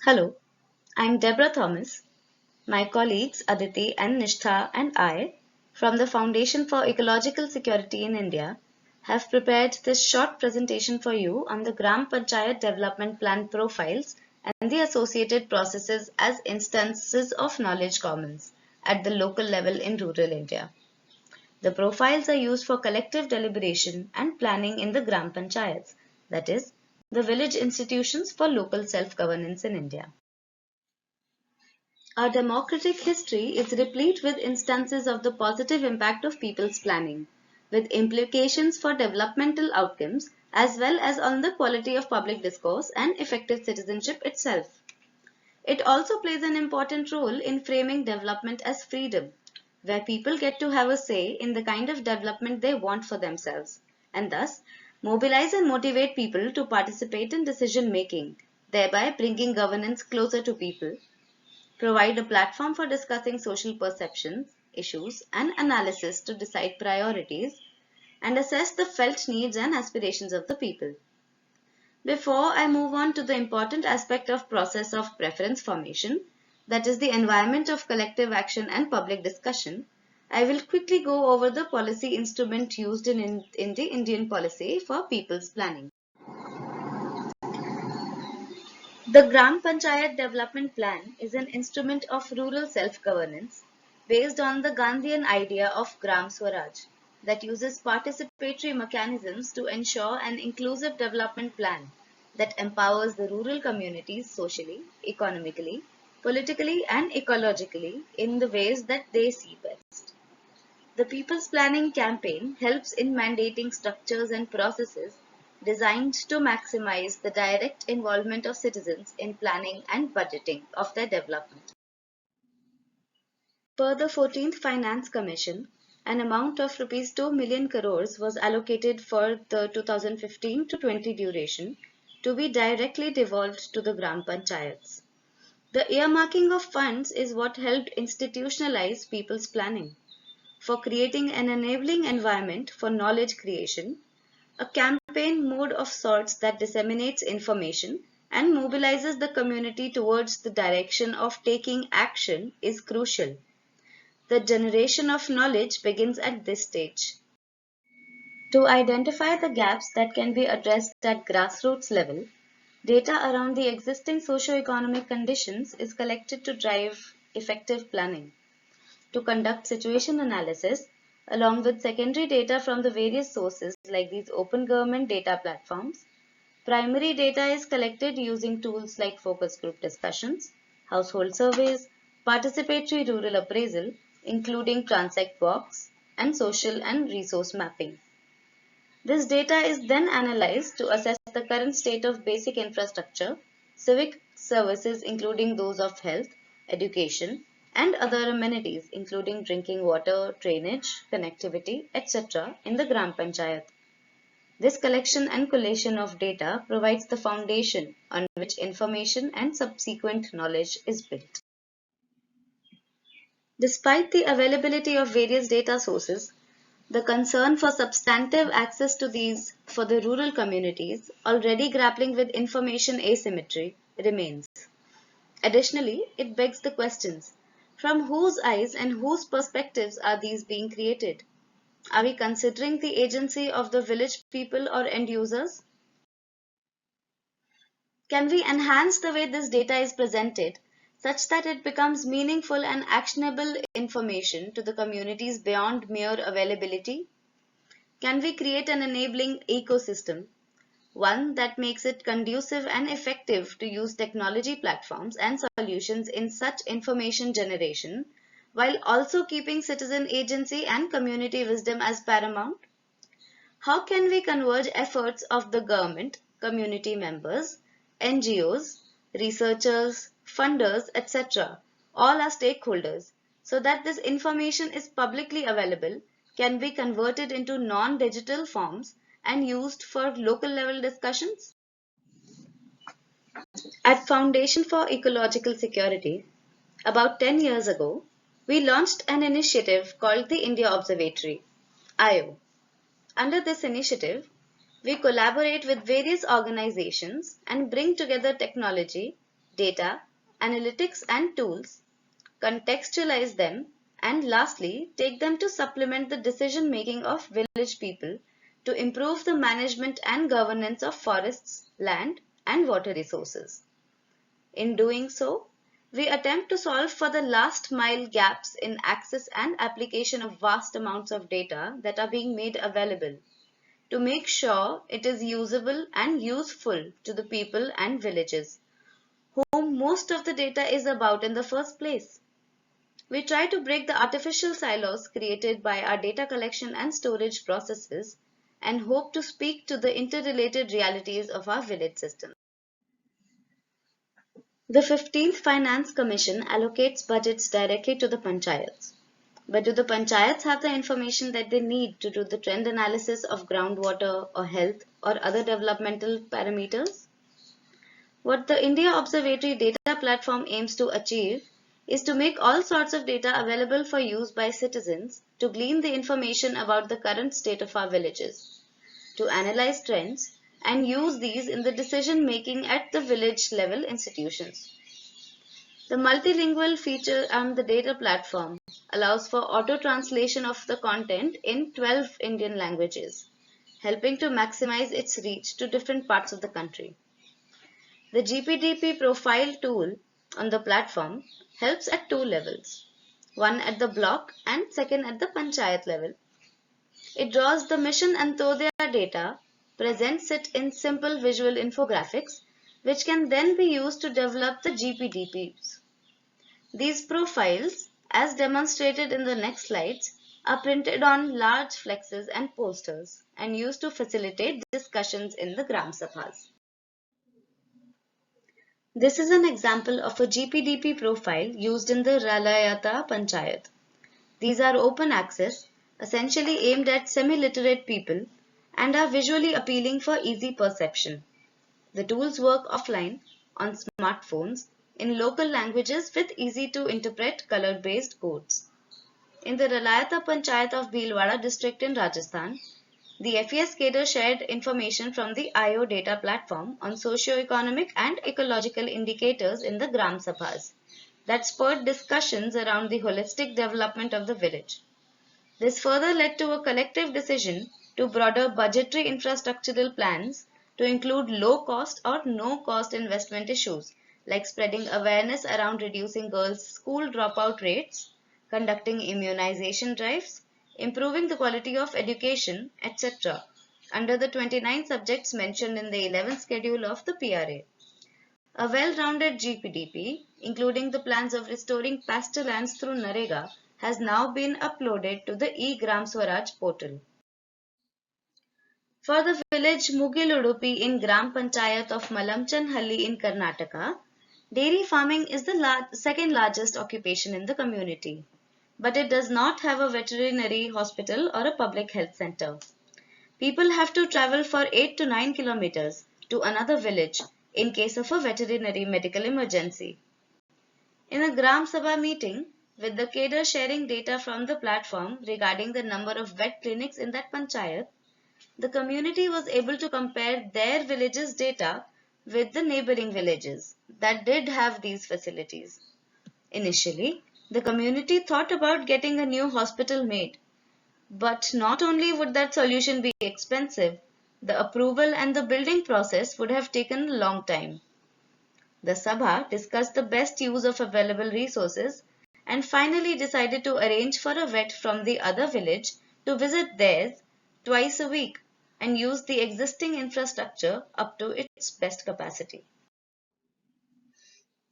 Hello, I'm Deborah Thomas. My colleagues Aditi and Nishtha and I from the Foundation for Ecological Security in India have prepared this short presentation for you on the Gram Panchayat Development Plan profiles and the associated processes as instances of knowledge commons at the local level in rural India. The profiles are used for collective deliberation and planning in the Gram Panchayats, that is, the village institutions for local self-governance in India. Our democratic history is replete with instances of the positive impact of people's planning, with implications for developmental outcomes as well as on the quality of public discourse and effective citizenship itself. It also plays an important role in framing development as freedom, where people get to have a say in the kind of development they want for themselves, and thus mobilize and motivate people to participate in decision making, thereby bringing governance closer to people, provide a platform for discussing social perceptions, issues, and analysis to decide priorities, and assess the felt needs and aspirations of the people. Before I move on to the important aspect of process of preference formation, that is the environment of collective action and public discussion, I will quickly go over the policy instrument used in the Indian policy for people's planning. The Gram Panchayat Development Plan is an instrument of rural self-governance based on the Gandhian idea of Gram Swaraj that uses participatory mechanisms to ensure an inclusive development plan that empowers the rural communities socially, economically, politically and ecologically in the ways that they see best. The People's Planning Campaign helps in mandating structures and processes designed to maximize the direct involvement of citizens in planning and budgeting of their development. Per the 14th Finance Commission, an amount of Rs 2 million crores was allocated for the 2015 to 20 duration to be directly devolved to the Gram Panchayats. The earmarking of funds is what helped institutionalize people's planning for creating an enabling environment for knowledge creation, a campaign mode of sorts that disseminates information and mobilizes the community towards the direction of taking action is crucial. The generation of knowledge begins at this stage. To identify the gaps that can be addressed at grassroots level, data around the existing socio-economic conditions is collected to drive effective planning. To conduct situation analysis, along with secondary data from the various sources like these open government data platforms, primary data is collected using tools like focus group discussions, household surveys, participatory rural appraisal, including transect box, and social and resource mapping. This data is then analyzed to assess the current state of basic infrastructure, civic services including those of health, education, and other amenities including drinking water, drainage, connectivity, etc. in the Gram Panchayat. This collection and collation of data provides the foundation on which information and subsequent knowledge is built. Despite the availability of various data sources, the concern for substantive access to these for the rural communities already grappling with information asymmetry remains. Additionally, it begs the questions, from whose eyes and whose perspectives are these being created? Are we considering the agency of the village people or end users? Can we enhance the way this data is presented such that it becomes meaningful and actionable information to the communities beyond mere availability? Can we create an enabling ecosystem, one that makes it conducive and effective to use technology platforms and solutions in such information generation, while also keeping citizen agency and community wisdom as paramount? How can we converge efforts of the government, community members, NGOs, researchers, funders, etc., all our stakeholders, so that this information is publicly available, can be converted into non-digital forms and used for local level discussions? At Foundation for Ecological Security, about 10 years ago, we launched an initiative called the India Observatory, IO. Under this initiative, we collaborate with various organizations and bring together technology, data, analytics and tools, contextualize them, and lastly, take them to supplement the decision making of village people to improve the management and governance of forests, land, and water resources. In doing so, we attempt to solve for the last mile gaps in access and application of vast amounts of data that are being made available to make sure it is usable and useful to the people and villages whom most of the data is about in the first place. We try to break the artificial silos created by our data collection and storage processes and hope to speak to the interrelated realities of our village system. The 15th Finance Commission allocates budgets directly to the panchayats. But do the panchayats have the information that they need to do the trend analysis of groundwater or health or other developmental parameters? What the India Observatory Data Platform aims to achieve is to make all sorts of data available for use by citizens to glean the information about the current state of our villages, to analyze trends, and use these in the decision making at the village level institutions. The multilingual feature on the data platform allows for auto-translation of the content in 12 Indian languages, helping to maximize its reach to different parts of the country. The GPDP profile tool on the platform helps at two levels, one at the block and second at the panchayat level. It draws the Mission Antyodaya data, presents it in simple visual infographics, which can then be used to develop the GPDPs. These profiles, as demonstrated in the next slides, are printed on large flexes and posters and used to facilitate discussions in the Gram Sabhas. This is an example of a GPDP profile used in the Ralayata Panchayat. These are open access, essentially aimed at semi-literate people, and are visually appealing for easy perception. The tools work offline, on smartphones, in local languages with easy to interpret color-based codes. In the Ralayata Panchayat of Bhilwara district in Rajasthan, the FES cadre shared information from the IO data platform on socio-economic and ecological indicators in the Gram Sabhas that spurred discussions around the holistic development of the village. This further led to a collective decision to broader budgetary infrastructural plans to include low-cost or no-cost investment issues like spreading awareness around reducing girls' school dropout rates, conducting immunization drives, improving the quality of education, etc., under the 29 subjects mentioned in the 11th schedule of the PRA. A well-rounded GPDP, including the plans of restoring pasture lands through NREGA, has now been uploaded to the e-Gram Swaraj portal. For the village Mugiludupi in Gram Panchayat of Malamchanhalli in Karnataka, dairy farming is the second largest occupation in the community, but it does not have a veterinary hospital or a public health center. People have to travel for 8 to 9 kilometers to another village in case of a veterinary medical emergency. In a Gram Sabha meeting, with the cadre sharing data from the platform regarding the number of vet clinics in that panchayat, the community was able to compare their village's data with the neighboring villages that did have these facilities. Initially, the community thought about getting a new hospital made, but not only would that solution be expensive, the approval and the building process would have taken a long time. The Sabha discussed the best use of available resources and finally decided to arrange for a vet from the other village to visit theirs twice a week and use the existing infrastructure up to its best capacity.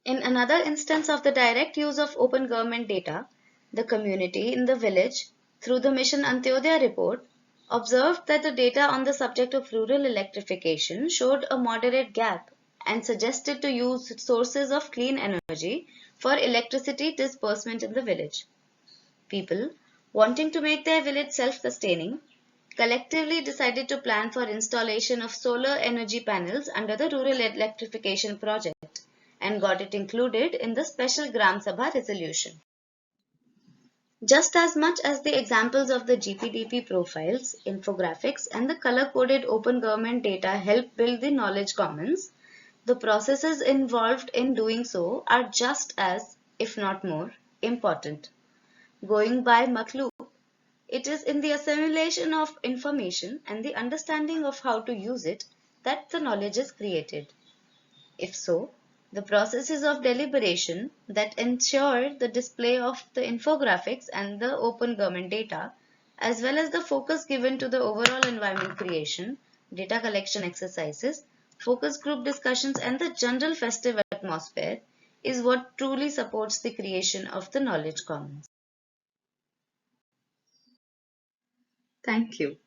In another instance of the direct use of open government data, the community in the village, through the Mission Antyodaya report, observed that the data on the subject of rural electrification showed a moderate gap and suggested to use sources of clean energy for electricity disbursement in the village. People, wanting to make their village self-sustaining, collectively decided to plan for installation of solar energy panels under the rural electrification project and got it included in the special Gram Sabha resolution. Just as much as the examples of the GPDP profiles, infographics, and the color-coded open government data help build the knowledge commons, The processes involved in doing so are just as, if not more, important. Going by McClure, it is in the assimilation of information and the understanding of how to use it that the knowledge is created. If so, the processes of deliberation that ensure the display of the infographics and the open government data, as well as the focus given to the overall environment creation, data collection exercises, focus group discussions, and the general festive atmosphere, is what truly supports the creation of the knowledge commons. Thank you.